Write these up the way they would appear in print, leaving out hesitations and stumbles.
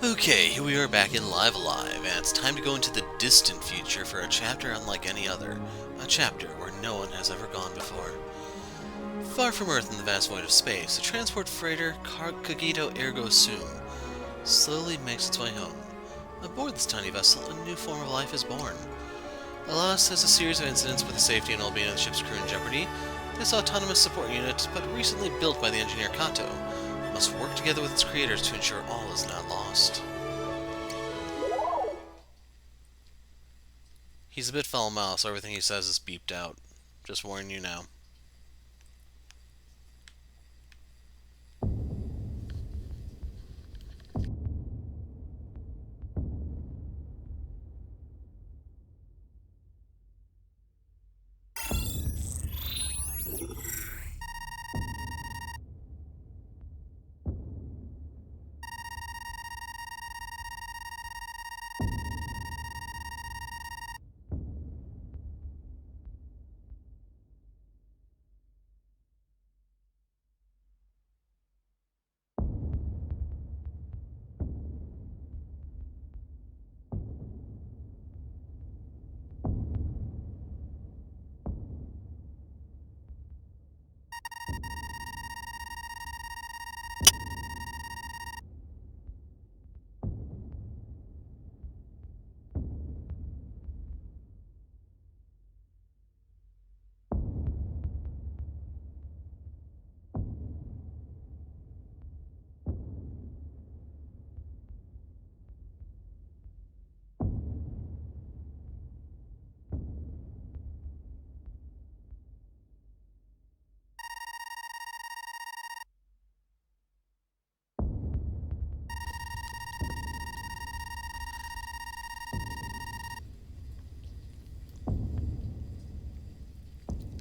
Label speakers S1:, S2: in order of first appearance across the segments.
S1: Okay, here we are back in Live Alive, and it's time to go into the distant future for a chapter unlike any other. A chapter where no one has ever gone before. Far from Earth in the vast void of space, the transport freighter Cogito Ergo Sum slowly makes its way home. Aboard this tiny vessel, a new form of life is born. Alas, as a series of incidents with the safety and well-being of the ship's crew in jeopardy, this autonomous support unit, but recently built by the engineer Kato, must work together with its creators to ensure all is not lost. He's a bit foul-mouthed, so everything he says is beeped out. Just warning you now.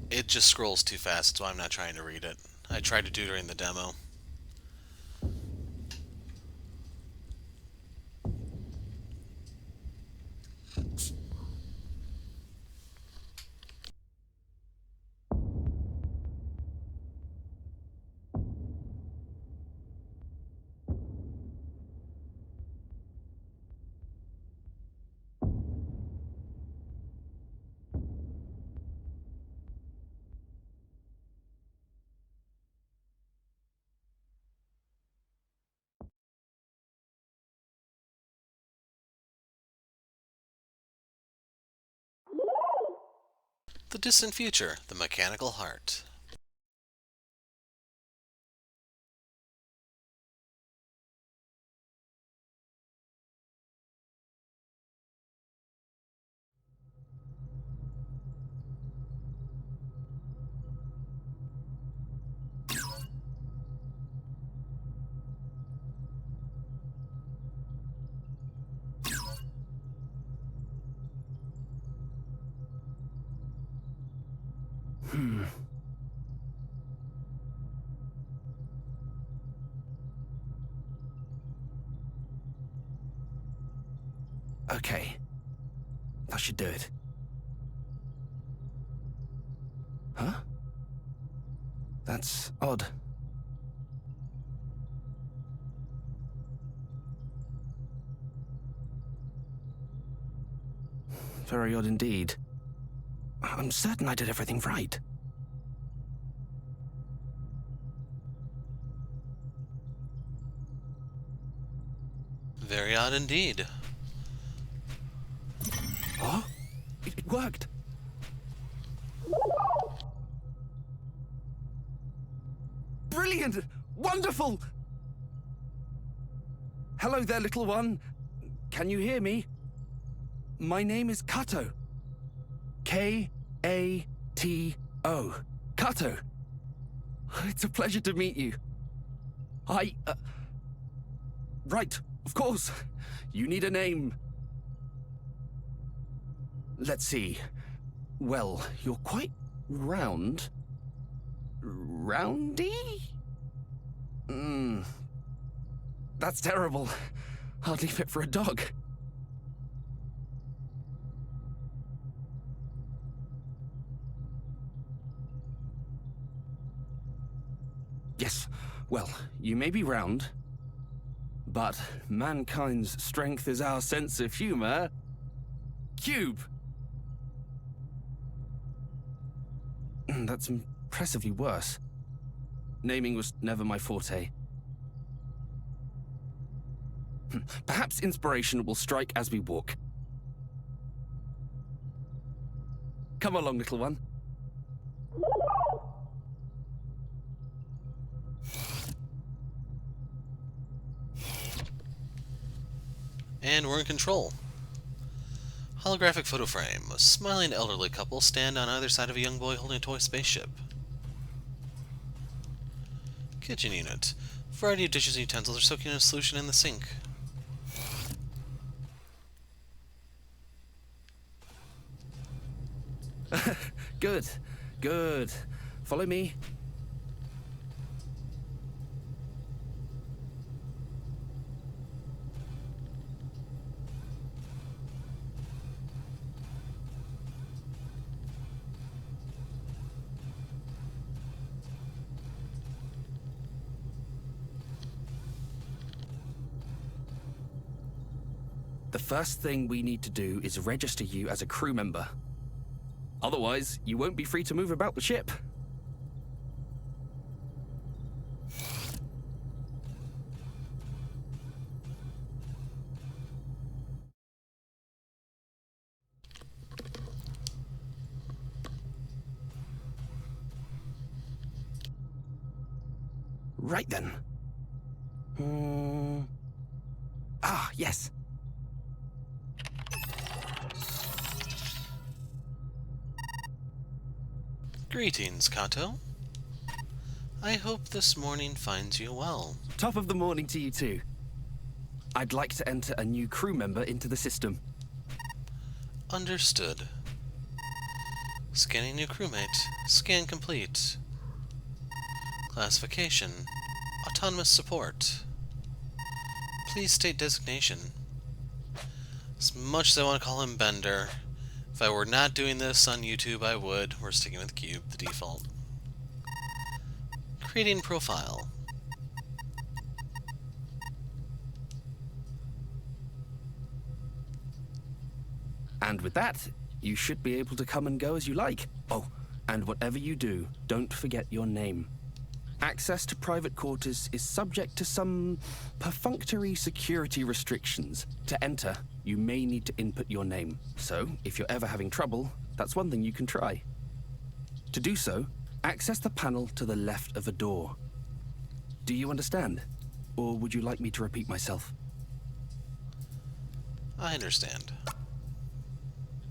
S1: It just scrolls too fast, so I'm not trying to read it. I tried to do it during the demo. The distant future, the mechanical heart.
S2: Okay, that should do it. Huh? That's odd. Very odd indeed. I'm certain I did everything right.
S1: Very odd indeed.
S2: Huh? It worked. Brilliant! Wonderful! Hello there, little one. Can you hear me? My name is Kato. K-A-T-O. Kato. It's a pleasure to meet you. Right, of course. You need a name. Let's see. Well, you're quite round. Roundy? That's terrible. Hardly fit for a dog. Yes, well, you may be round, But mankind's strength is our sense of humor. Cube! That's impressively worse. Naming was never my forte. Perhaps inspiration will strike as we walk. Come along, little one.
S1: And we're in control. Holographic photo frame. A smiling elderly couple stand on either side of a young boy holding a toy spaceship. Kitchen unit. A variety of dishes and utensils are soaking in a solution in the sink.
S2: Good, good. Follow me. The first thing we need to do is register you as a crew member. Otherwise, you won't be free to move about the ship. Right then. Ah, yes.
S1: Greetings, Kato. I hope this morning finds you well.
S2: Top of the morning to you too. I'd like to enter a new crew member into the system.
S1: Understood. Scanning new crewmate. Scan complete. Classification. Autonomous support. Please state designation. As much as I want to call him Bender, if I were not doing this on YouTube, I would. We're sticking with Cube, the default. Creating profile.
S2: And with that, you should be able to come and go as you like. Oh, and whatever you do, don't forget your name. Access to private quarters is subject to some perfunctory security restrictions. To enter, you may need to input your name. So, if you're ever having trouble, that's one thing you can try. To do so, access the panel to the left of a door. Do you understand? Or would you like me to repeat myself?
S1: I understand.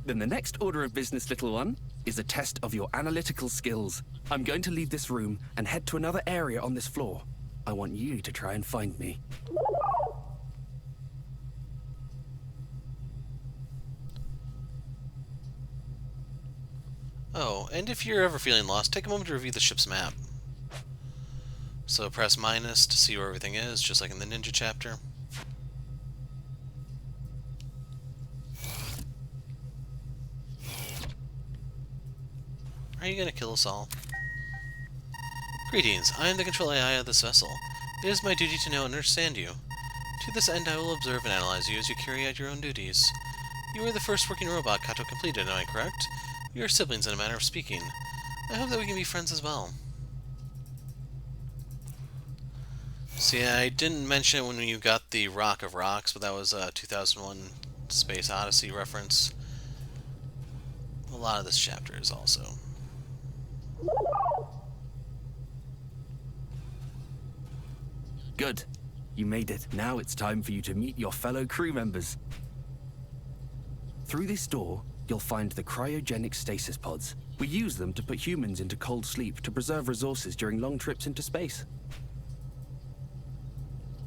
S2: Then the next order of business, little one, is a test of your analytical skills. I'm going to leave this room and head to another area on this floor. I want you to try and find me.
S1: Oh, and if you're ever feeling lost, take a moment to review the ship's map. So press minus to see where everything is, just like in the ninja chapter. Are you gonna kill us all? Greetings, I am the control AI of this vessel. It is my duty to know and understand you. To this end, I will observe and analyze you as you carry out your own duties. You are the first working robot Kato completed, am I correct? We are siblings in a manner of speaking. I hope that we can be friends as well. See, I didn't mention it when you got the Rock of Rocks, but that was a 2001 Space Odyssey reference. A lot of this chapter is also.
S2: Good. You made it. Now it's time for you to meet your fellow crew members. Through this door, you'll find the cryogenic stasis pods. We use them to put humans into cold sleep to preserve resources during long trips into space.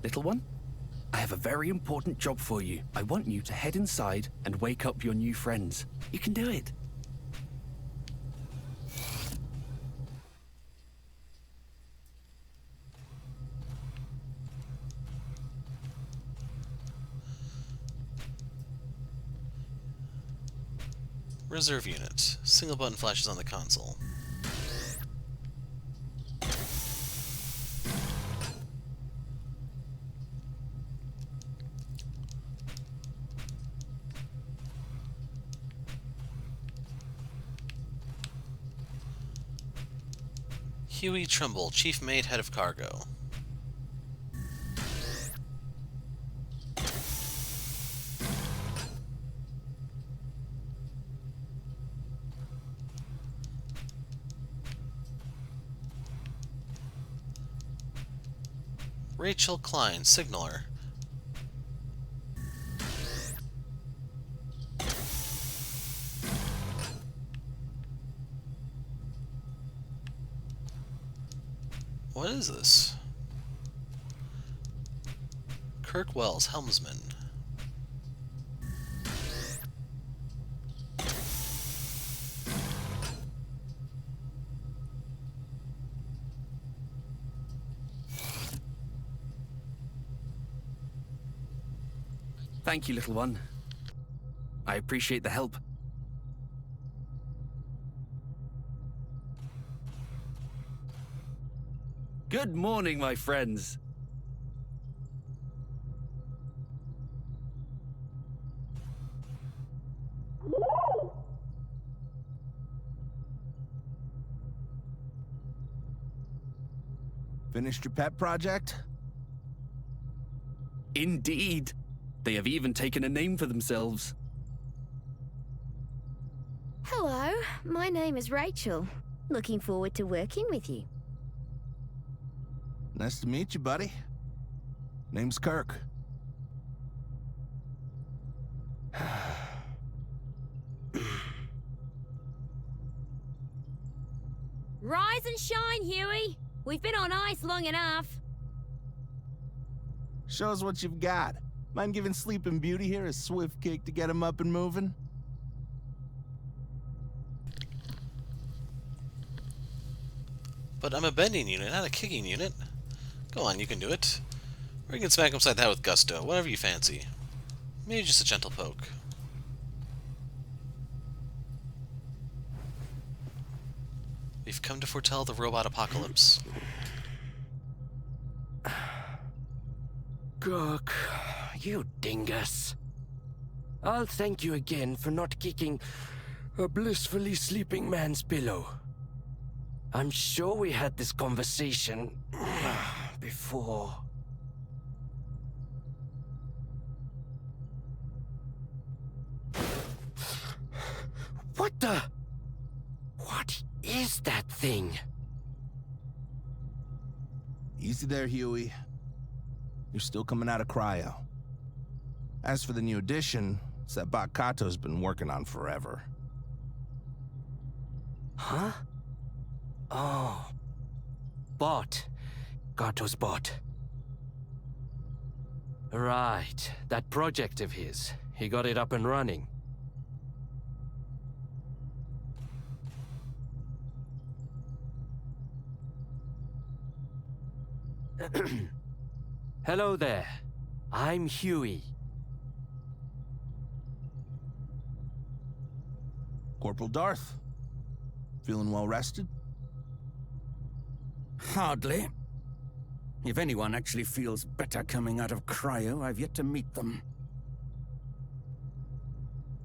S2: Little one, I have a very important job for you. I want you to head inside and wake up your new friends. You can do it.
S1: Reserve unit. Single button flashes on the console. Huey Trimble, Chief Mate, Head of Cargo. Rachel Klein, Signaler. What is this? Kirk Wells, Helmsman.
S2: Thank you, little one. I appreciate the help. Good morning, my friends.
S3: Finished your pet project?
S2: Indeed. They have even taken a name for themselves.
S4: Hello, my name is Rachel. Looking forward to working with you.
S3: Nice to meet you, buddy. Name's Kirk.
S4: Rise and shine, Huey. We've been on ice long enough.
S3: Show us what you've got. Mind giving Sleeping Beauty here a swift kick to get him up and moving?
S1: But I'm a bending unit, not a kicking unit. Go on, you can do it. Or you can smack him upside the head with gusto, whatever you fancy. Maybe just a gentle poke. We've come to foretell the robot apocalypse.
S5: Kirk, you dingus. I'll thank you again for not kicking a blissfully sleeping man's pillow. I'm sure we had this conversation before. What the? What is that thing?
S3: Easy there, Huey. You're still coming out of cryo. As for the new addition, it's that bot Kato's been working on forever.
S5: Huh? Oh. Bot. Kato's bot. Right. That project of his. He got it up and running. Hello there. I'm Huey.
S3: Corporal Darth. Feeling well rested?
S6: Hardly. If anyone actually feels better coming out of cryo, I've yet to meet them.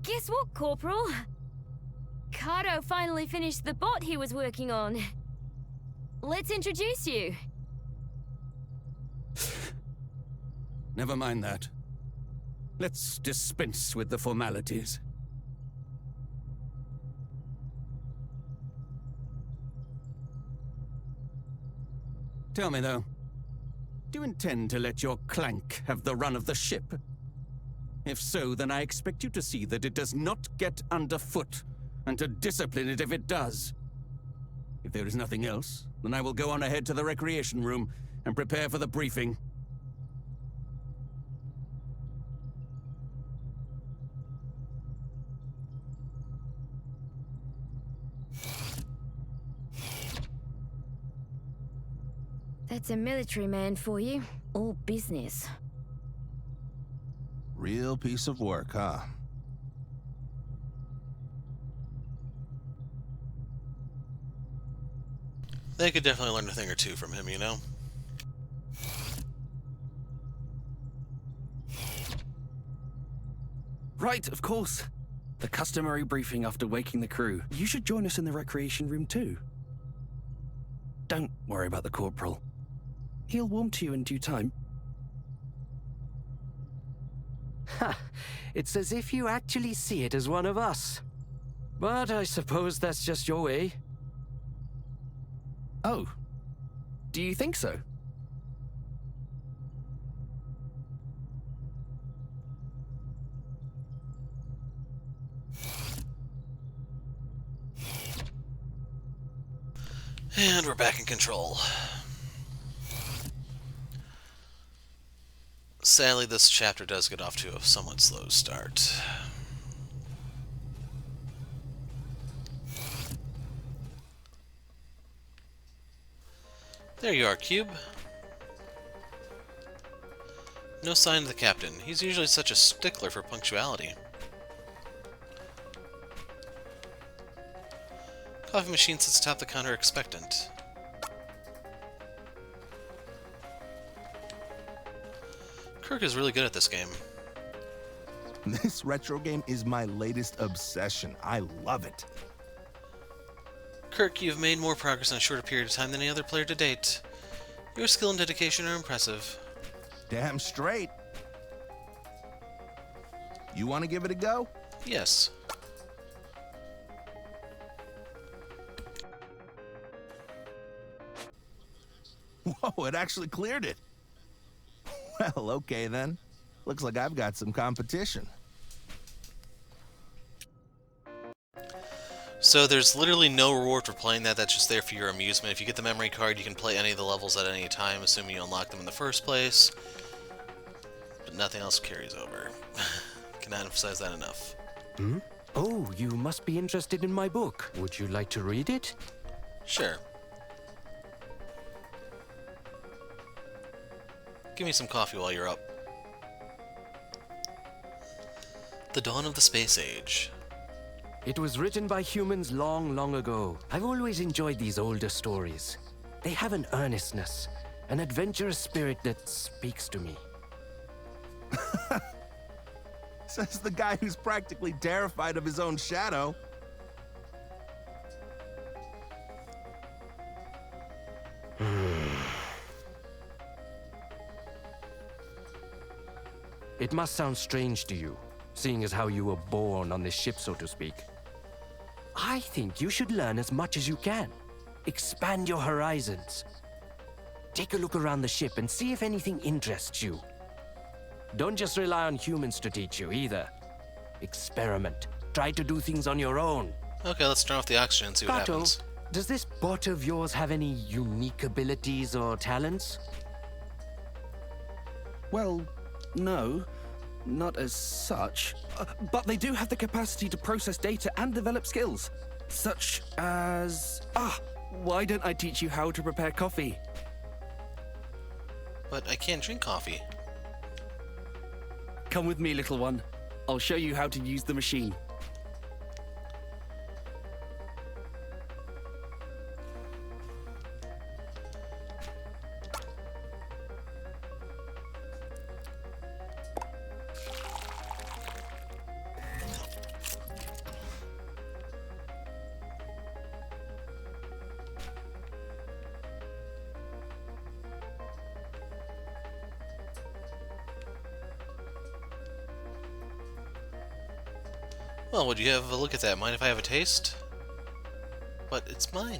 S4: Guess what, Corporal? Kato finally finished the bot he was working on. Let's introduce you.
S6: Never mind that. Let's dispense with the formalities. Tell me, though, do you intend to let your clank have the run of the ship? If so, then I expect you to see that it does not get underfoot, and to discipline it if it does. If there is nothing else, then I will go on ahead to the recreation room and prepare for the briefing.
S4: That's a military man for you. All business.
S3: Real piece of work, huh?
S1: They could definitely learn a thing or two from him, you know?
S2: Right, of course. The customary briefing after waking the crew. You should join us in the recreation room too. Don't worry about the Corporal. He'll warm to you in due time.
S5: Ha! It's as if you actually see it as one of us. But I suppose that's just your way.
S2: Oh. Do you think so?
S1: And we're back in control. Sadly, this chapter does get off to a somewhat slow start. There you are, Cube. No sign of the captain. He's usually such a stickler for punctuality. Coffee machine sits atop the counter expectant. Kirk is really good at this game.
S3: This retro game is my latest obsession. I love it.
S1: Kirk, you've made more progress in a shorter period of time than any other player to date. Your skill and dedication are impressive.
S3: Damn straight. You want to give it a go?
S1: Yes.
S3: Whoa, it actually cleared it. Well, okay then. Looks like I've got some competition.
S1: So there's literally no reward for playing that, that's just there for your amusement. If you get the memory card, you can play any of the levels at any time, assuming you unlock them in the first place. But nothing else carries over. Cannot emphasize that enough.
S5: Hmm? Oh, you must be interested in my book. Would you like to read it?
S1: Sure. Give me some coffee while you're up. The Dawn of the Space Age.
S5: It was written by humans long, long ago. I've always enjoyed these older stories. They have an earnestness, an adventurous spirit that speaks to me.
S3: Says the guy who's practically terrified of his own shadow.
S5: It must sound strange to you, seeing as how you were born on this ship, so to speak. I think you should learn as much as you can. Expand your horizons. Take a look around the ship and see if anything interests you. Don't just rely on humans to teach you, either. Experiment. Try to do things on your own.
S1: Okay, let's turn off the oxygen and see what
S5: Kato,
S1: happens.
S5: does this bot of yours have any unique abilities or talents?
S2: Well, no. Not as such. But they do have the capacity to process data and develop skills. Such as... why don't I teach you how to prepare coffee?
S1: But I can't drink coffee.
S2: Come with me, little one. I'll show you how to use the machine.
S1: Well, would you have a look at that? Mind if I have a taste? But it's mine.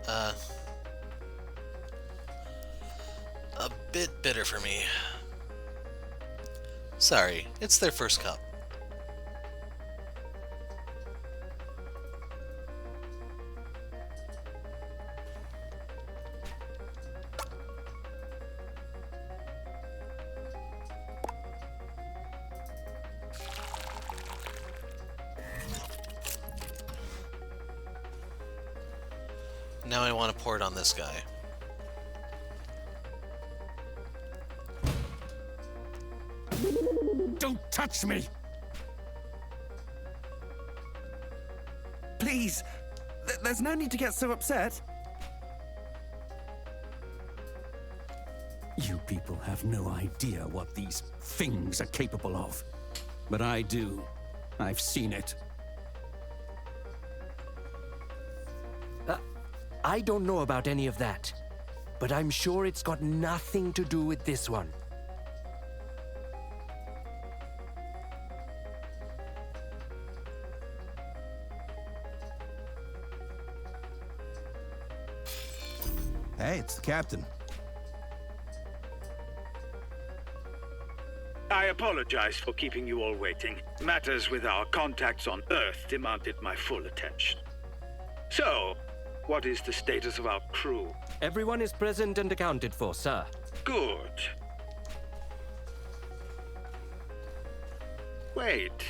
S1: A bit bitter for me. Sorry, it's their first cup. Now I want to pour it on this guy.
S6: Don't touch me!
S2: Please! There's no need to get so upset.
S6: You people have no idea what these things are capable of. But I do. I've seen it.
S5: I don't know about any of that. But I'm sure it's got nothing to do with this one.
S3: Hey, it's the captain.
S7: I apologize for keeping you all waiting. Matters with our contacts on Earth demanded my full attention. So, what is the status of our crew?
S5: Everyone is present and accounted for, sir.
S7: Good. Wait,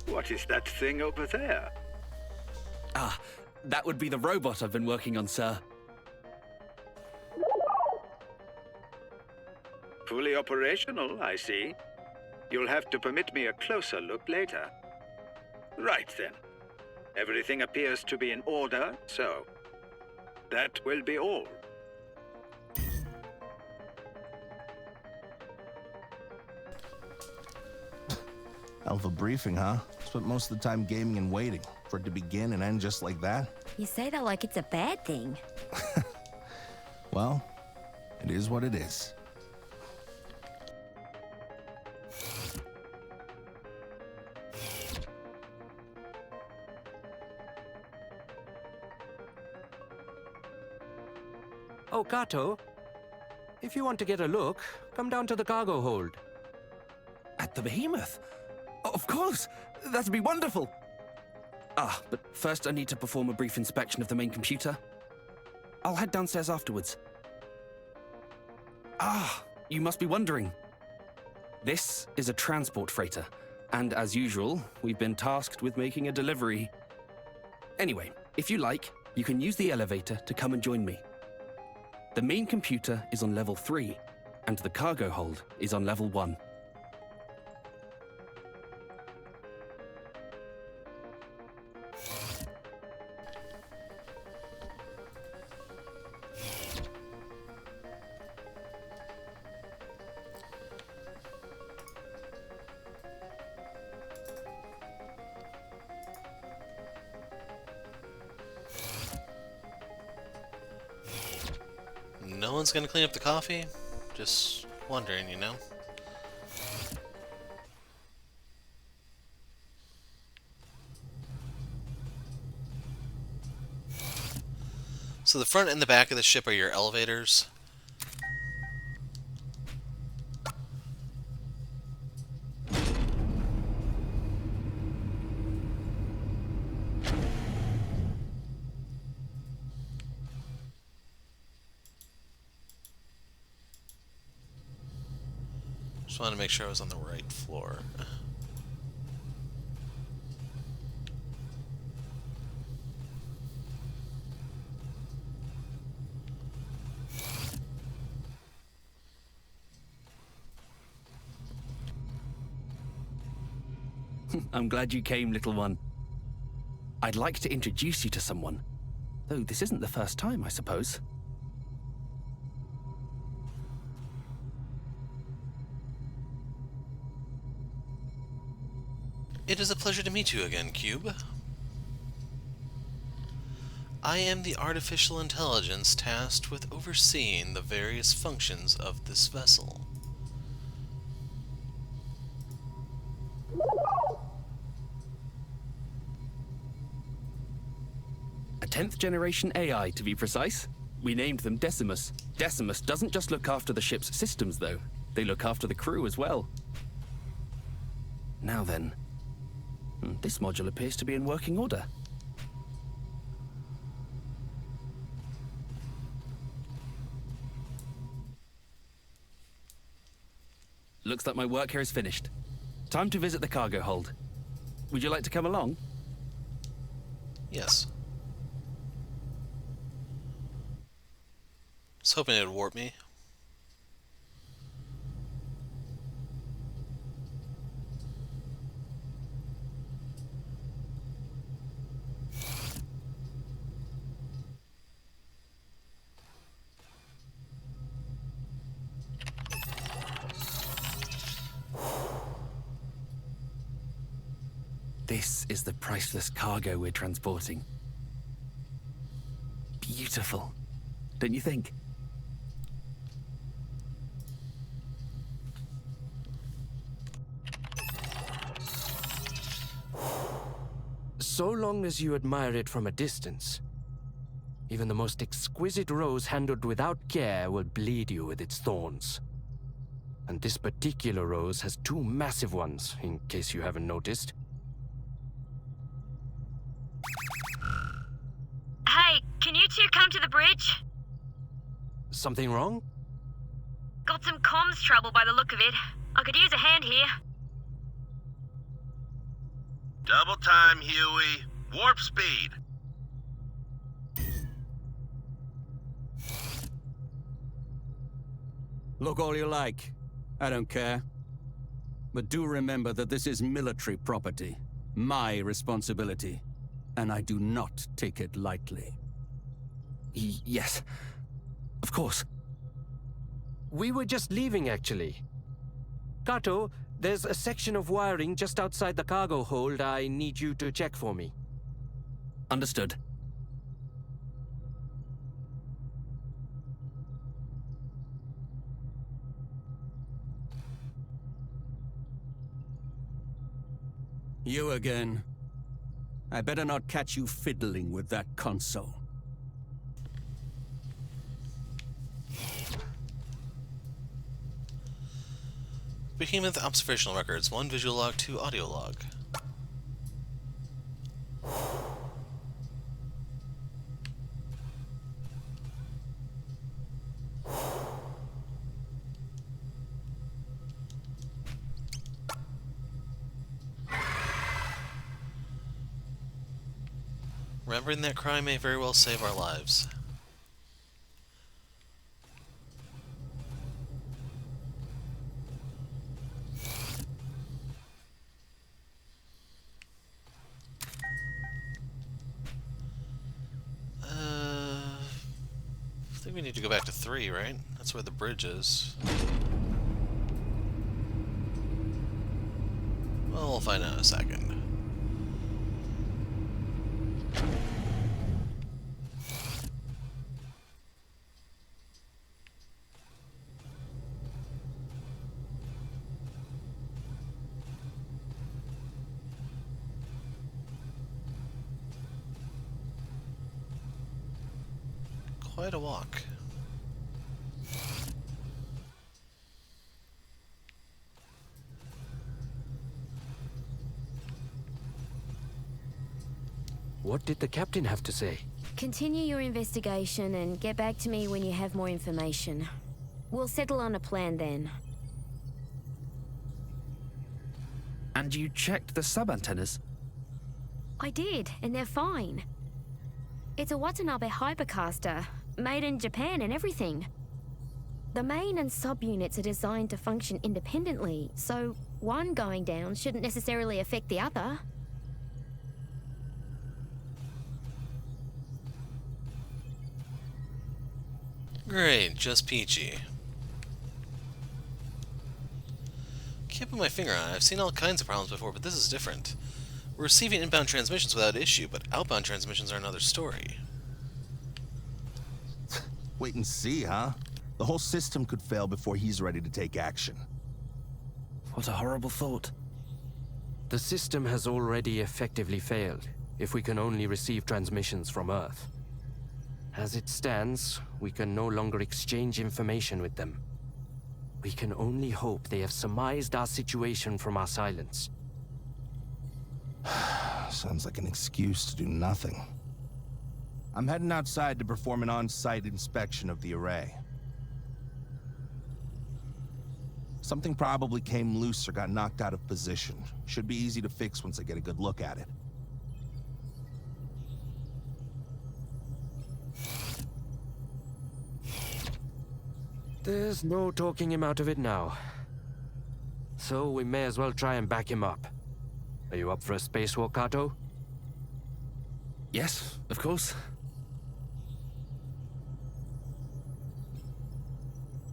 S7: what is that thing over there?
S2: Ah, that would be the robot I've been working on, sir.
S7: Fully operational, I see. You'll have to permit me a closer look later. Right then. Everything appears to be in order, so that will be all.
S3: Hell of a briefing, huh? Spent most of the time gaming and waiting for it to begin and end just like that.
S4: You say that like it's a bad thing.
S3: Well, it is what it is.
S5: Oh, Kato. If you want to get a look, come down to the cargo hold.
S2: At the Behemoth? Of course! That'd be wonderful! Ah, but first I need to perform a brief inspection of the main computer. I'll head downstairs afterwards. Ah, you must be wondering. This is a transport freighter, and as usual, we've been tasked with making a delivery. Anyway, if you like, you can use the elevator to come and join me. The main computer is on level 3, and the cargo hold is on level 1.
S1: No one's gonna clean up the coffee? Just wondering, you know? So the front and the back of the ship are your elevators. Just wanted to make sure I was on the right floor.
S2: I'm glad you came, little one. I'd like to introduce you to someone, though this isn't the first time, I suppose.
S1: It is a pleasure to meet you again, Cube. I am the artificial intelligence tasked with overseeing the various functions of this vessel.
S2: A 10th generation AI, to be precise. We named them Decimus. Decimus doesn't just look after the ship's systems, though. They look after the crew as well. Now then, this module appears to be in working order. Looks like my work here is finished. Time to visit the cargo hold. Would you like to come along?
S1: Yes. I was hoping it would warp me.
S2: This is the priceless cargo we're transporting. Beautiful. beautiful, don't you think?
S5: So long as you admire it from a distance, even the most exquisite rose handled without care will bleed you with its thorns. And this particular rose has two massive ones, in case you haven't noticed.
S4: Hey, can you two come to the bridge?
S5: Something wrong?
S4: Got some comms trouble by the look of it. I could use a hand here.
S8: Double time, Huey. Warp speed.
S6: Look all you like. I don't care. But do remember that this is military property. My responsibility. And I do not take it lightly.
S2: Yes, of course.
S5: We were just leaving, actually. Kato, there's a section of wiring just outside the cargo hold I need you to check for me.
S2: Understood.
S6: You again. I better not catch you fiddling with that console.
S1: Behemoth observational records, 1 visual log, 2 audio log. Remembering that crime may very well save our lives. I think we need to go back to 3, right? That's where the bridge is. Well, we'll find out in a second. Quite a walk.
S5: What did the captain have to say?
S4: Continue your investigation and get back to me when you have more information. We'll settle on a plan then.
S2: And you checked the sub-antennas?
S4: I did, and they're fine. It's a Watanabe hypercaster, made in Japan and everything. The main and sub-units are designed to function independently, so one going down shouldn't necessarily affect the other.
S1: Great, just peachy. Can't put my finger on it. I've seen all kinds of problems before, but this is different. We're receiving inbound transmissions without issue, but outbound transmissions are another story.
S3: Wait and see, huh? The whole system could fail before he's ready to take action.
S2: What a horrible thought.
S5: The system has already effectively failed, if we can only receive transmissions from Earth. As it stands, we can no longer exchange information with them. We can only hope they have surmised our situation from our silence.
S3: Sounds like an excuse to do nothing. I'm heading outside to perform an on-site inspection of the array. Something probably came loose or got knocked out of position. Should be easy to fix once I get a good look at it.
S5: There's no talking him out of it now. So we may as well try and back him up. Are you up for a spacewalk, Kato?
S2: Yes, of course.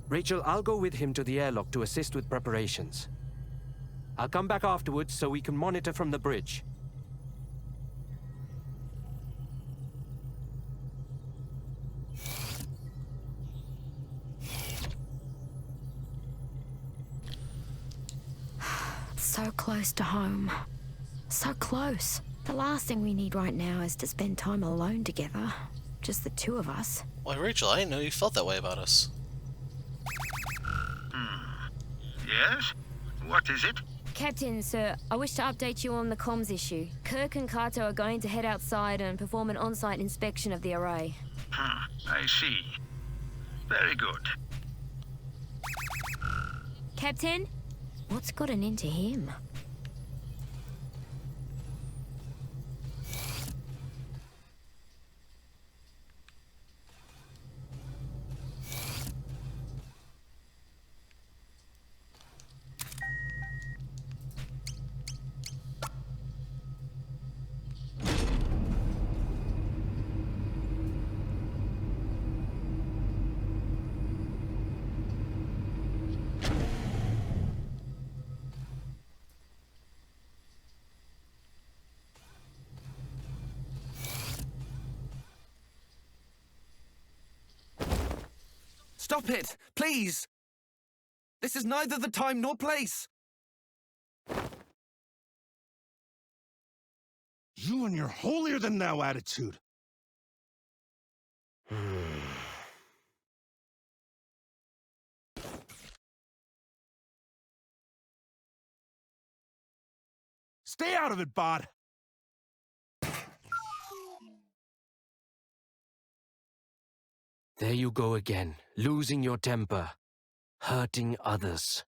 S5: Rachel, I'll go with him to the airlock to assist with preparations. I'll come back afterwards so we can monitor from the bridge.
S4: So close to home. So close. The last thing we need right now is to spend time alone together. Just the two of us.
S1: Why, Rachel, I didn't know you felt that way about us.
S8: Yes? What is it?
S4: Captain, sir, I wish to update you on the comms issue. Kirk and Kato are going to head outside and perform an on-site inspection of the array.
S8: I see. Very good.
S4: Captain? What's gotten into him?
S2: Stop it, please! This is neither the time nor place!
S3: You and your holier-than-thou attitude. Stay out of it, Bod.
S5: There you go again, losing your temper, hurting others.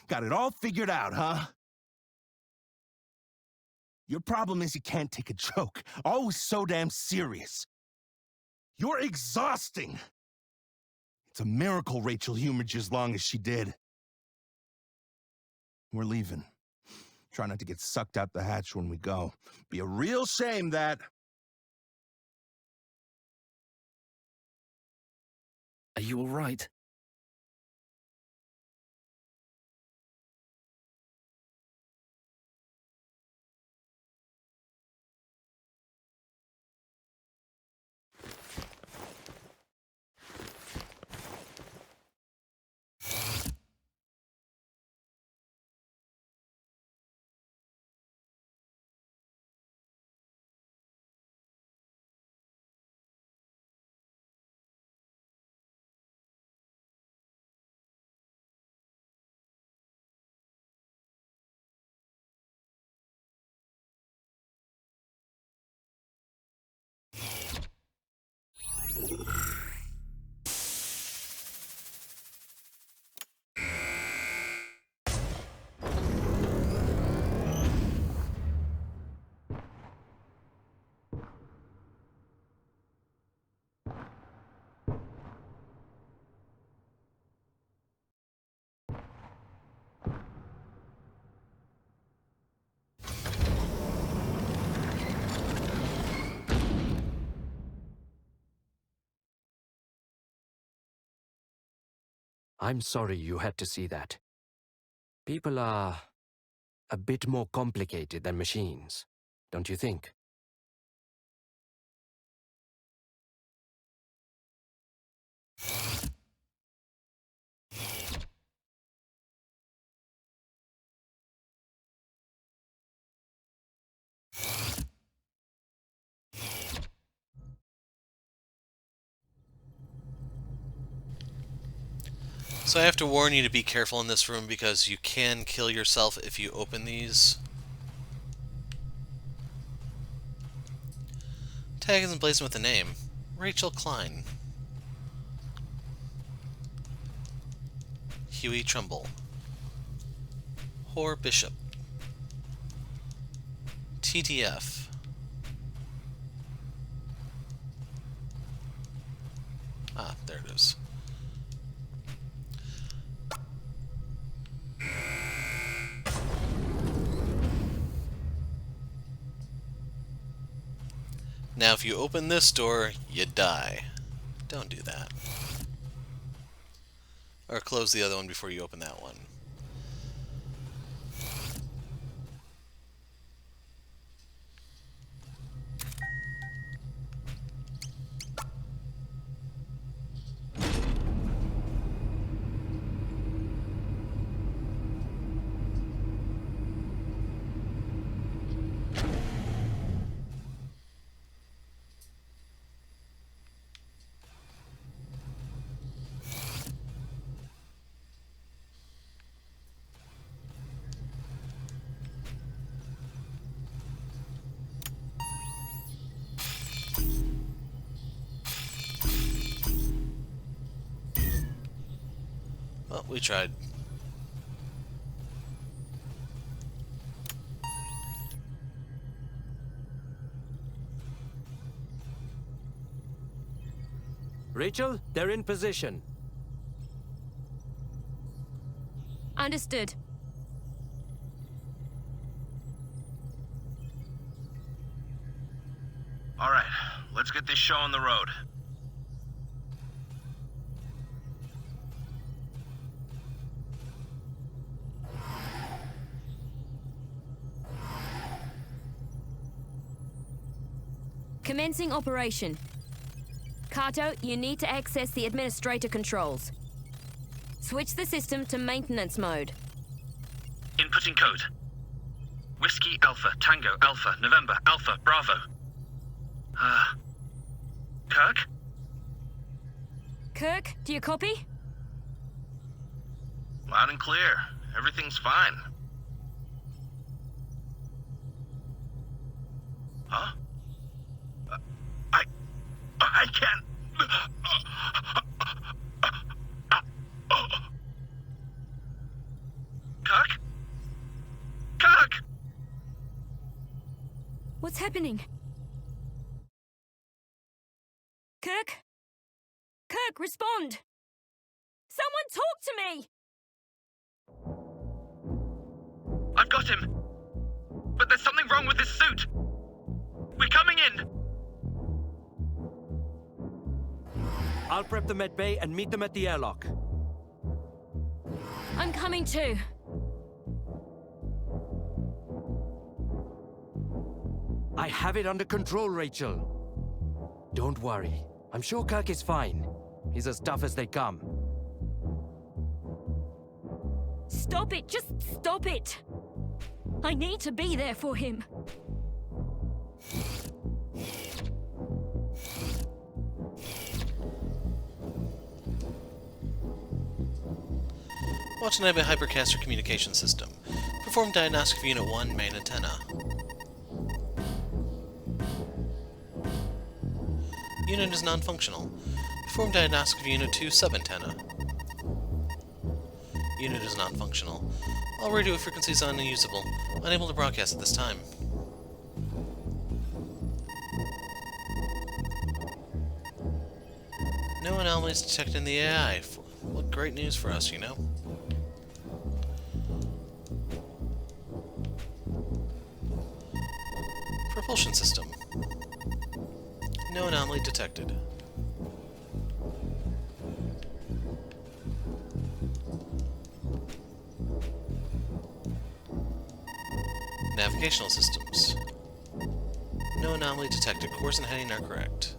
S3: Got it all figured out, huh? Your problem is you can't take a joke. Always so damn serious. You're exhausting. It's a miracle Rachel humored you as long as she did. We're leaving. Try not to get sucked out the hatch when we go. Be a real shame that...
S2: Are you all right?
S5: I'm sorry you had to see that. People are a bit more complicated than machines, don't you think?
S1: So I have to warn you to be careful in this room because you can kill yourself if you open these. Tag is emblazoned with a name. Rachel Klein. Huey Trumbull. Hoare Bishop. TTF. Ah, there it is. Now, if you open this door, you die. Don't do that. Or close the other one before you open that one. Well, we tried.
S5: Rachel, they're in position.
S4: Understood.
S8: All right, let's get this show on the road.
S4: Commencing operation. Kato, you need to access the administrator controls. Switch the system to maintenance mode.
S8: Inputting code. Whiskey Alpha, Tango Alpha, November Alpha, Bravo. Kirk?
S4: Kirk, do you copy?
S8: Loud and clear. Everything's fine. Huh? I can't. Kirk? Kirk!
S4: What's happening? Kirk? Kirk, respond! Someone talk to me!
S8: I've got him. But there's something wrong with his suit. We're coming in.
S5: I'll prep the med bay and meet them at the airlock.
S4: I'm coming too.
S5: I have it under control, Rachel. Don't worry. I'm sure Kirk is fine. He's as tough as they come.
S4: Stop it! Just stop it! I need to be there for him.
S1: Watanabe Hypercaster Communication System. Perform diagnostic of Unit 1, main antenna. Unit is non-functional. Perform diagnostic of Unit 2, sub-antenna. Unit is non-functional. All radio frequencies unusable. Unable to broadcast at this time. No anomalies detected in the AI. What great news for us, you know? Propulsion system. No anomaly detected. Navigational systems. No anomaly detected. Course and heading are correct.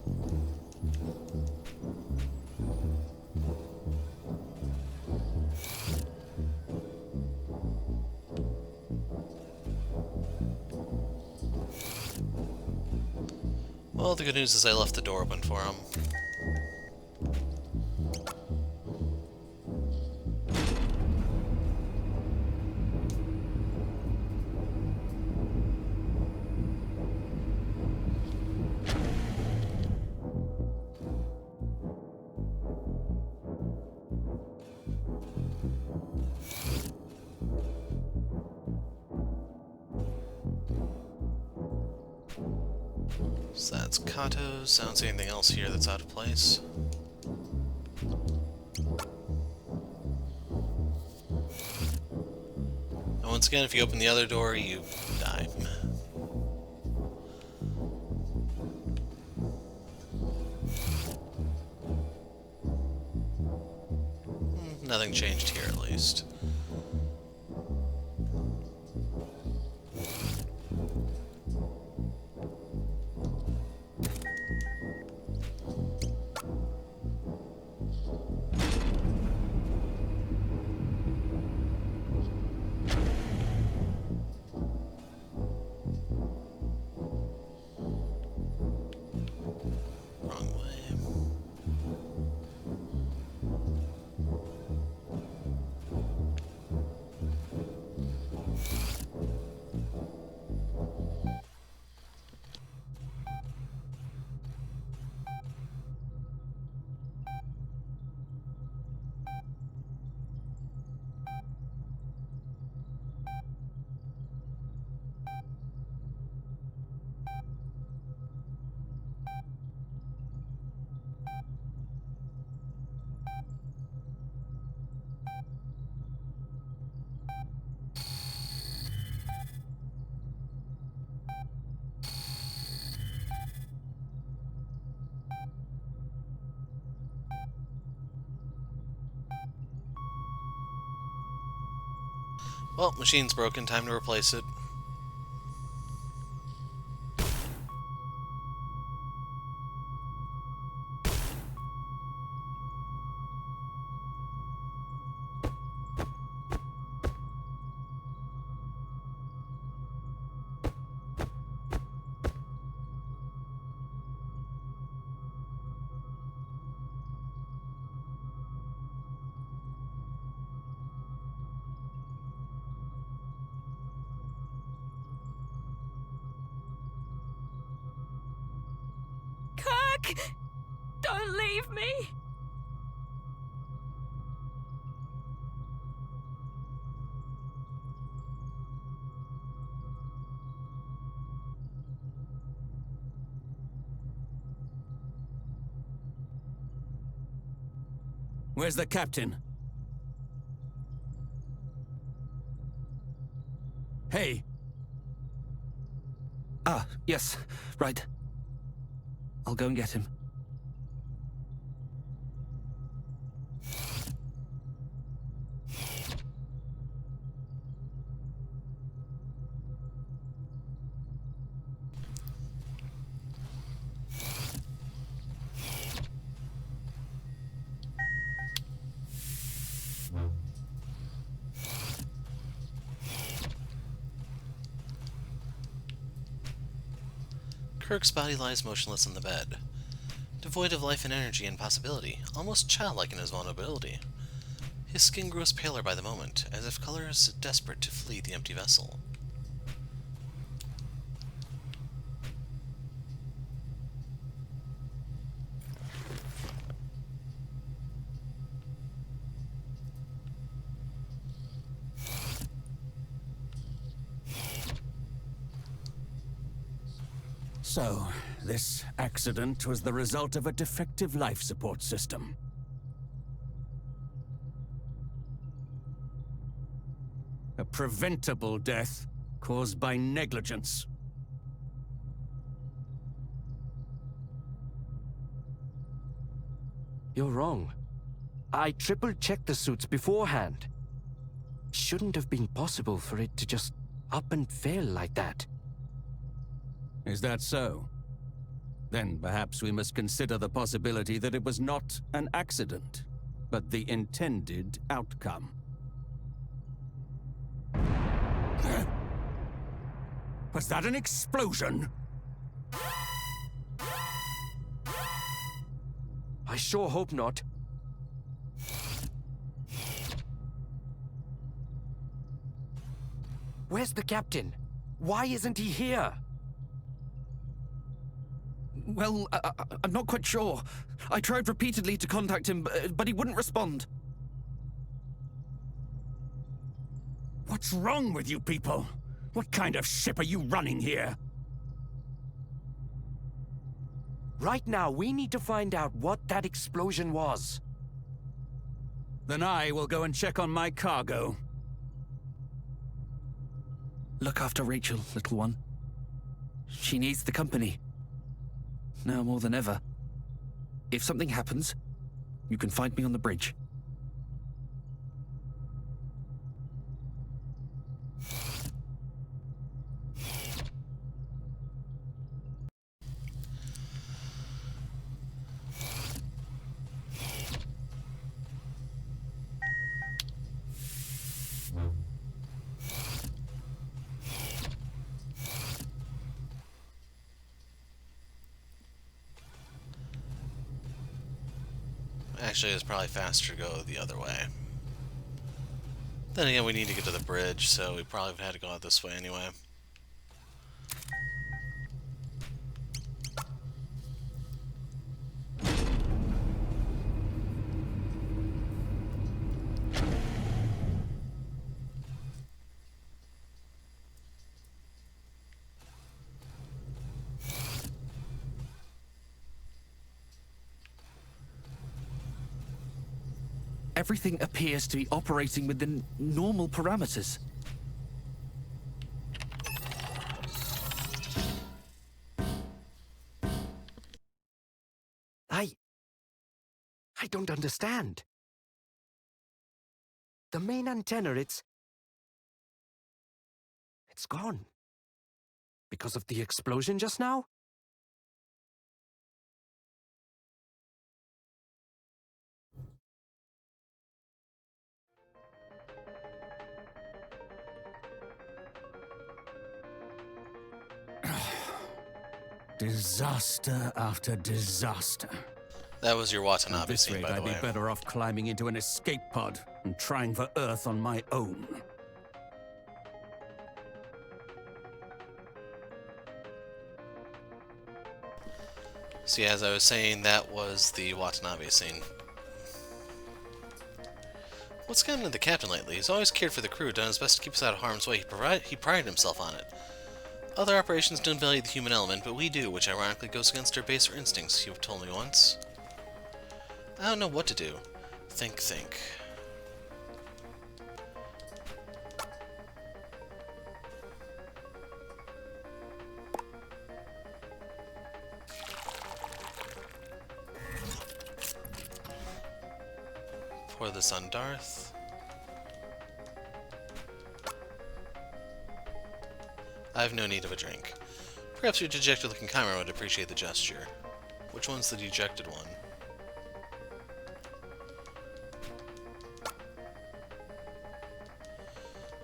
S1: Well, the good news is I left the door open for him. So that's Kato's. I don't see anything else here that's out of place. And once again, if you open the other door, you die. Nothing changed here, at least. Wrong way. Well, machine's broken, time to replace it.
S4: Kirk! Don't leave me!
S6: Where's the captain? Hey!
S2: Ah, yes, right. I'll go and get him.
S1: Kirk's body lies motionless on the bed, devoid of life and energy and possibility, almost childlike in his vulnerability. His skin grows paler by the moment, as if color is desperate to flee the empty vessel.
S6: So, this accident was the result of a defective life support system. A preventable death caused by negligence.
S5: You're wrong. I triple-checked the suits beforehand. Shouldn't have been possible for it to just up and fail like that.
S6: Is that so? Then perhaps we must consider the possibility that it was not an accident, but the intended outcome. Was that an explosion?
S5: I sure hope not. Where's the captain? Why isn't he here?
S2: Well, I'm not quite sure. I tried repeatedly to contact him, but he wouldn't respond.
S6: What's wrong with you people? What kind of ship are you running here?
S5: Right now, we need to find out what that explosion was.
S6: Then I will go and check on my cargo.
S2: Look after Rachel, little one. She needs the company. Now more than ever. If something happens, you can find me on the bridge.
S1: Actually, it's probably faster to go the other way. Then again, we need to get to the bridge, so we probably would have had to go out this way anyway.
S2: Everything appears to be operating within normal parameters.
S5: I don't understand. The main antenna, it's it's gone. Because of the explosion just now?
S6: Disaster after disaster.
S1: That was your
S6: At
S1: Watanabe
S6: this
S1: scene,
S6: rate,
S1: by the
S6: I'd be
S1: way.
S6: better off climbing into an escape pod and trying for Earth on my own.
S1: See, as I was saying, that was the Watanabe scene. What's gotten into the captain lately? He's always cared for the crew, done his best to keep us out of harm's way. He prided himself on it. Other operations don't value the human element, but we do, which ironically goes against our baser instincts, you told me once. I don't know what to do. Think. Pour this on Darth. I have no need of a drink. Perhaps your dejected-looking camera would appreciate the gesture. Which one's the dejected one?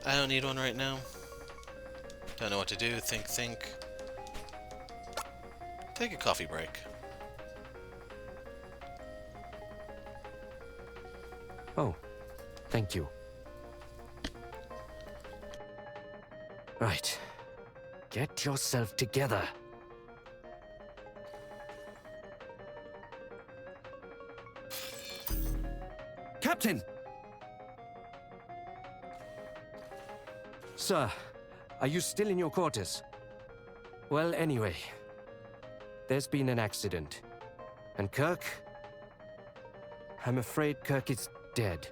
S1: I don't need one right now. Don't know what to do. Think. Take a coffee break.
S5: Oh, thank you. Right. Get yourself together.
S2: Captain!
S5: Sir, are you still in your quarters? Well, anyway, there's been an accident. And Kirk? I'm afraid Kirk is dead.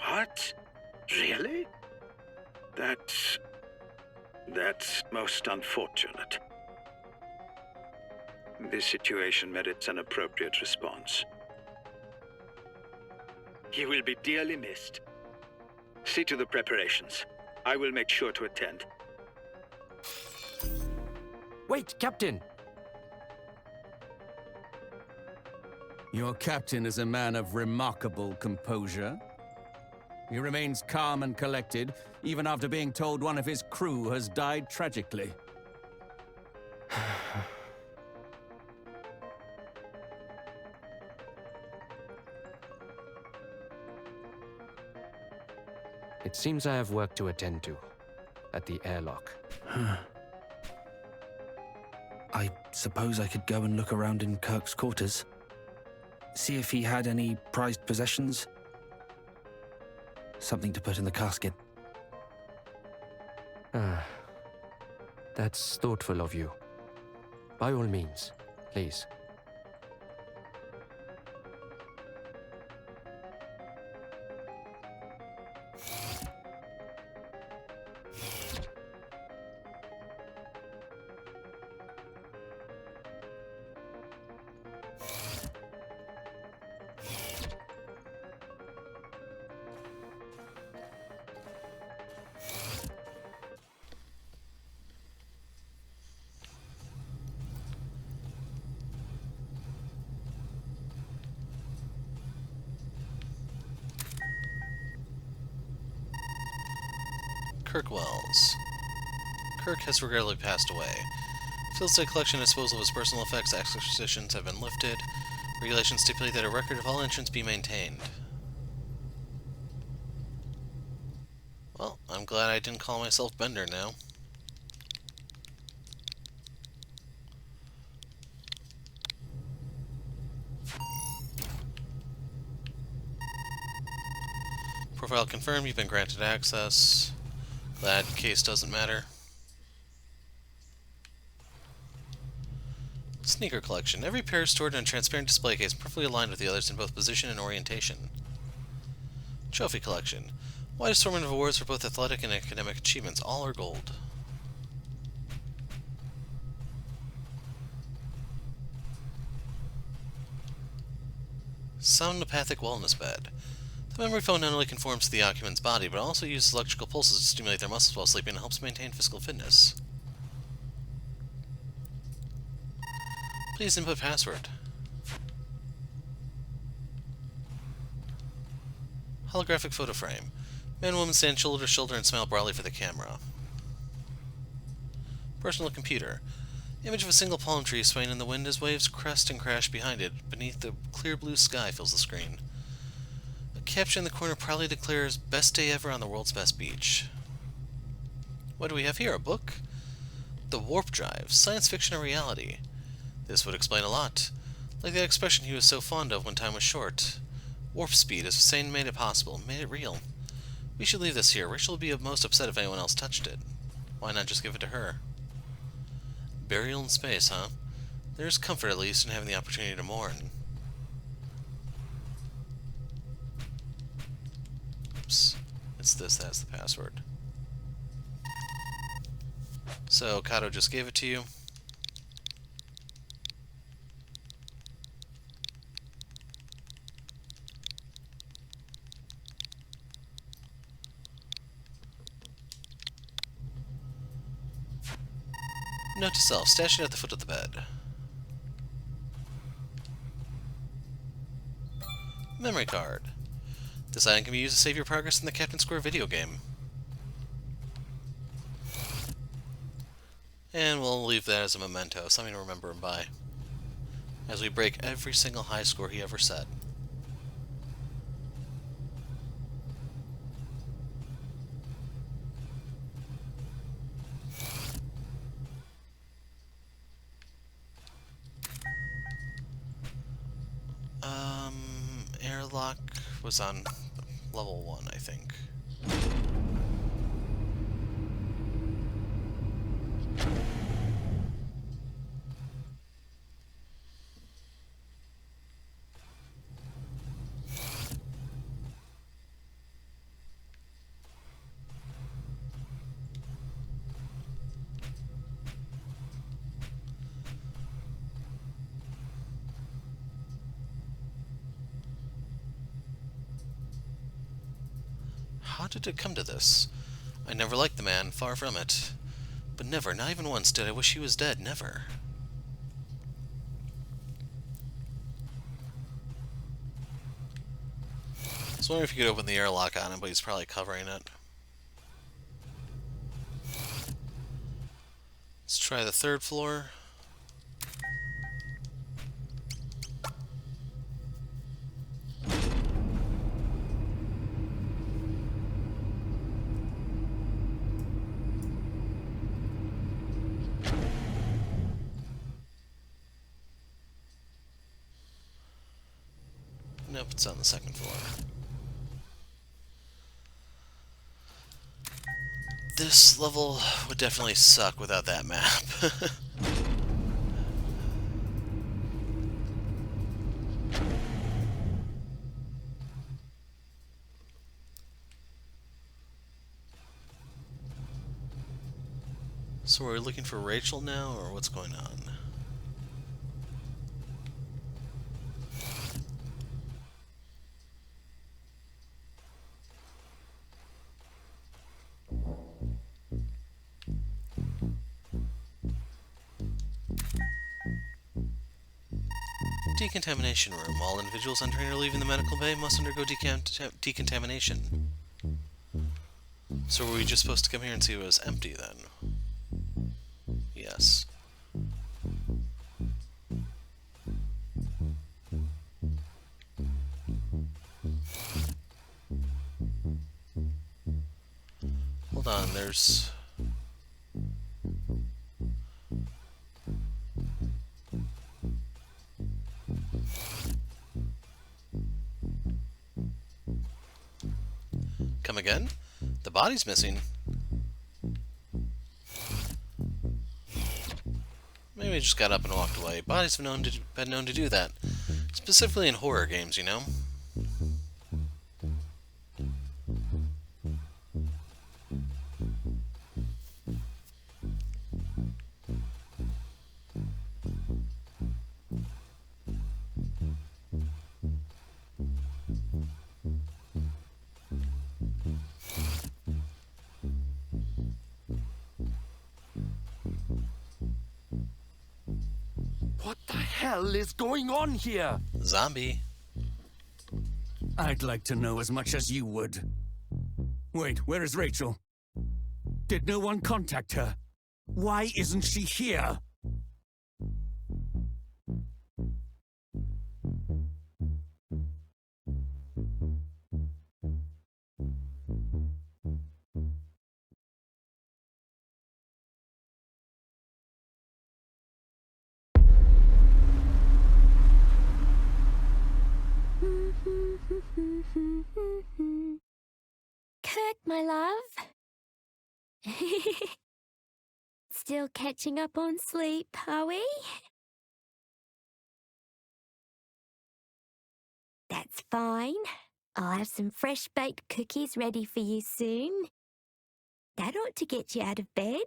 S7: What? Really? That's most unfortunate. This situation merits an appropriate response. He will be dearly missed. See to the preparations. I will make sure to attend.
S5: Wait, Captain!
S6: Your captain is a man of remarkable composure. He remains calm and collected, even after being told one of his crew has died tragically.
S5: It seems I have work to attend to at the airlock.
S2: I suppose I could go and look around in Kirk's quarters. See if he had any prized possessions. Something to put in the casket.
S5: That's thoughtful of you. By all means, please.
S1: Kirk Wells. Kirk has regrettably passed away. Field site collection and disposal of his personal effects restrictions have been lifted. Regulations stipulate that a record of all entrants be maintained. Well, I'm glad I didn't call myself Bender now. Profile confirmed, you've been granted access. That case doesn't matter. Sneaker collection. Every pair is stored in a transparent display case, perfectly aligned with the others in both position and orientation. Trophy collection. Wide assortment of awards for both athletic and academic achievements. All are gold. Somnopathic wellness bed. memory foam not only conforms to the occupant's body, but also uses electrical pulses to stimulate their muscles while sleeping and helps maintain physical fitness. Please input password. Holographic photo frame. Man and woman stand shoulder to shoulder and smile broadly for the camera. Personal computer. Image of a single palm tree swaying in the wind as waves crest and crash behind it. Beneath, the clear blue sky fills the screen. A caption in the corner proudly declares, "Best day ever on the world's best beach." What do we have here? A book? The Warp Drive. Science fiction or reality? This would explain a lot. Like that expression he was so fond of when time was short. Warp speed, as Hussein made it possible, made it real. We should leave this here. Rachel would be most upset if anyone else touched it. Why not just give it to her? Burial in space, huh? There's comfort, at least, in having the opportunity to mourn. Oops. It's this, that's the password. So, Kato just gave it to you. Note to self, stash it at the foot of the bed. Memory card. This item can be used to save your progress in the Captain Square video game. And we'll leave that as a memento, something to remember him by, as we break every single high score he ever set. Airlock was on level 1, I think. How did it come to this? I never liked the man, far from it. But never, not even once, did I wish he was dead, never. I was wondering if you could open the airlock on him, but he's probably covering it. Let's try the 3rd floor. Nope, it's on the 2nd floor. This level would definitely suck without that map. So are we looking for Rachel now, or what's going on? Decontamination room. All individuals entering or leaving the medical bay must undergo decontamination. So were we just supposed to come here and see it was empty then? Yes. Hold on, there's... Come again? The body's missing. Maybe I just got up and walked away. Bodies have been known to do that. Specifically in horror games, you know?
S5: hell is going on here?
S1: Zombie.
S6: I'd like to know as much as you would. Wait, where is Rachel? Did no one contact her? Why isn't she here?
S4: Kirk, my love. Still catching up on sleep, are we? That's fine. I'll have some fresh baked cookies ready for you soon. That ought to get you out of bed.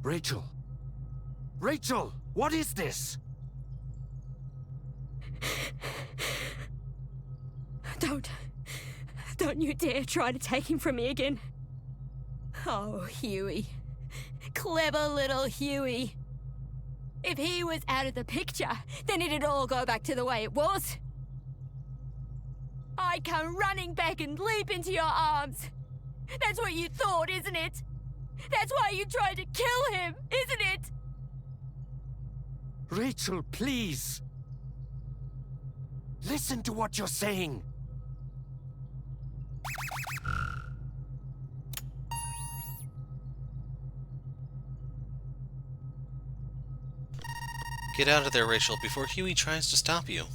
S5: Rachel! Rachel! What is this?
S4: Don't you dare try to take him from me again. Oh, Huey. Clever little Huey. If he was out of the picture, then it'd all go back to the way it was. I'd come running back and leap into your arms. That's what you thought, isn't it? That's why you tried to kill him, isn't it?
S5: Rachel, please. Listen to what you're saying.
S1: Get out of there, Rachel, before Huey tries to stop you.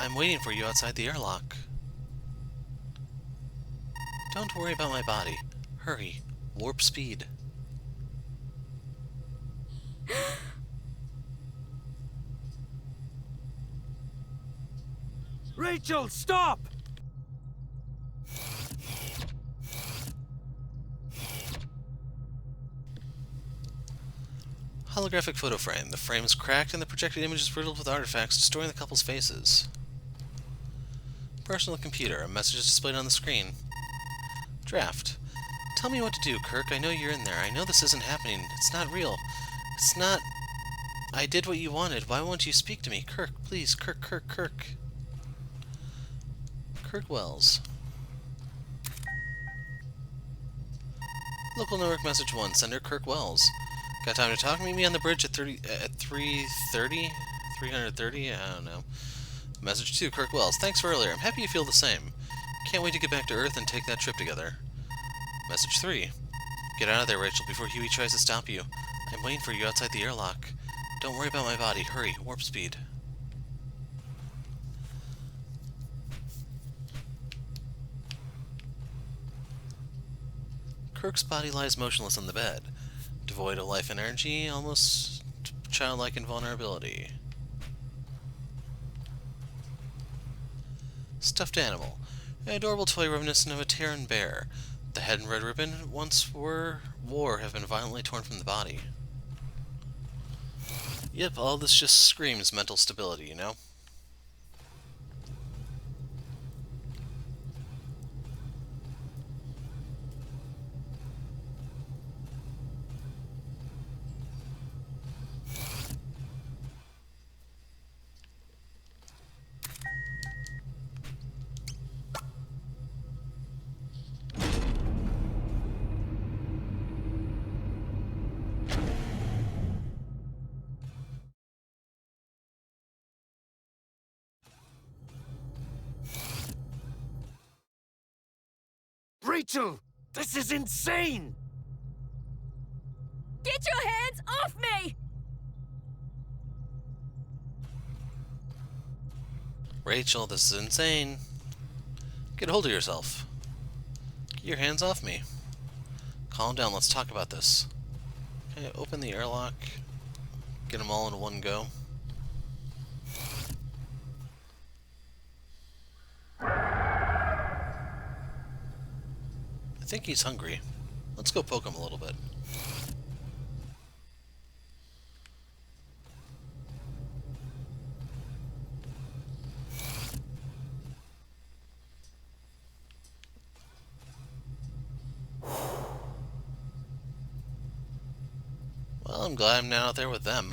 S1: I'm waiting for you outside the airlock. Don't worry about my body. Hurry. Warp speed.
S5: Rachel, stop!
S1: Holographic photo frame. The frame is cracked and the projected image is riddled with artifacts, distorting the couple's faces. Personal computer. A message is displayed on the screen. Draft. Tell me what to do, Kirk. I know you're in there. I know this isn't happening. It's not real. It's not... I did what you wanted. Why won't you speak to me? Kirk, please. Kirk. Kirk Wells. Local network message 1. Sender Kirk Wells. Got time to talk? Meet me on the bridge at 3:30? 330? I don't know. Message 2. Kirk Wells. Thanks for earlier. I'm happy you feel the same. Can't wait to get back to Earth and take that trip together. Message 3. Get out of there, Rachel, before Huey tries to stop you. I'm waiting for you outside the airlock. Don't worry about my body. Hurry. Warp speed. Kirk's body lies motionless on the bed, devoid of life and energy, almost childlike in vulnerability. Stuffed animal. An adorable toy reminiscent of a Terran bear. The head and red ribbon once wore have been violently torn from the body. Yep, all this just screams mental stability, you know?
S5: Rachel, this is insane!
S4: Get your hands off me!
S1: Rachel, this is insane. Get a hold of yourself. Get your hands off me. Calm down, let's talk about this. Okay, open the airlock. Get them all in one go. I think he's hungry. Let's go poke him a little bit. Well, I'm glad I'm now out there with them.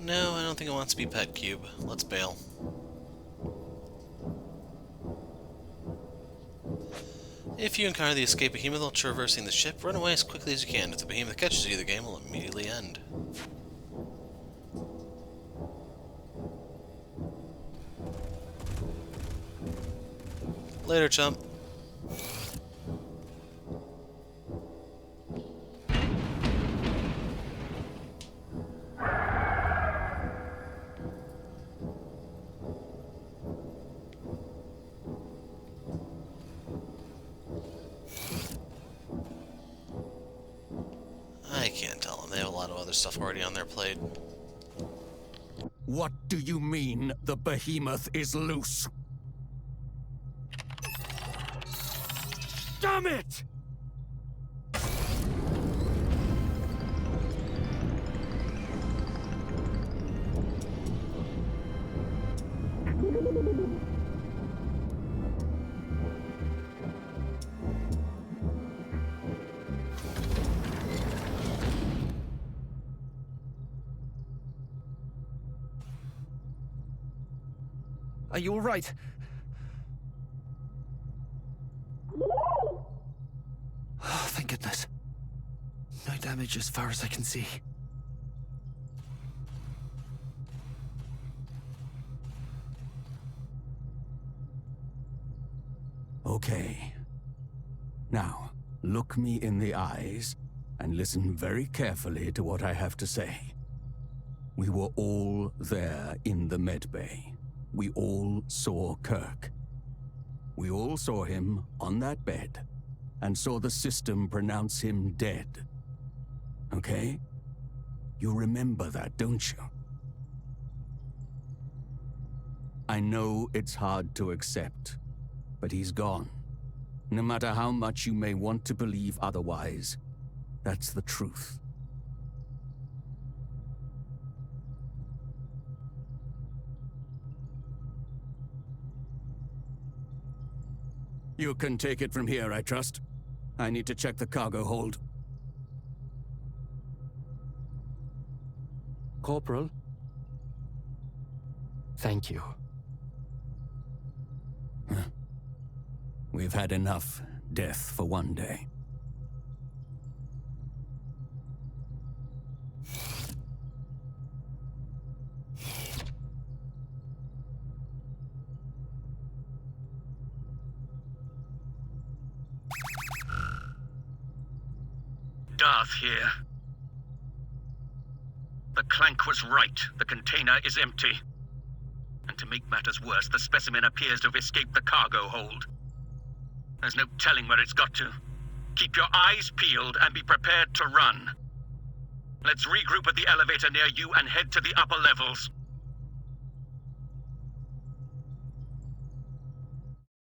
S1: No, I don't think it wants to be Pet Cube. Let's bail. If you encounter the escape behemoth while traversing the ship, run away as quickly as you can. If the behemoth catches you, the game will immediately end. Later, chump. I can't tell them. They have a lot of other stuff already on their plate.
S6: What do you mean the behemoth is loose?
S5: Damn it!
S2: Are you all right? Oh, thank goodness. No damage as far as I can see.
S6: Okay. Now, look me in the eyes and listen very carefully to what I have to say. We were all there in the medbay. We all saw Kirk. We all saw him on that bed and saw the system pronounce him dead. Okay? You remember that, don't you? I know it's hard to accept, but he's gone. No matter how much you may want to believe otherwise, that's the truth. You can take it from here, I trust. I need to check the cargo hold.
S5: Corporal? Thank you.
S6: We've had enough death for one day.
S8: Darth here. The Clank was right. The container is empty. And to make matters worse, the specimen appears to have escaped the cargo hold. There's no telling where it's got to. Keep your eyes peeled and be prepared to run. Let's regroup at the elevator near you and head to the upper levels.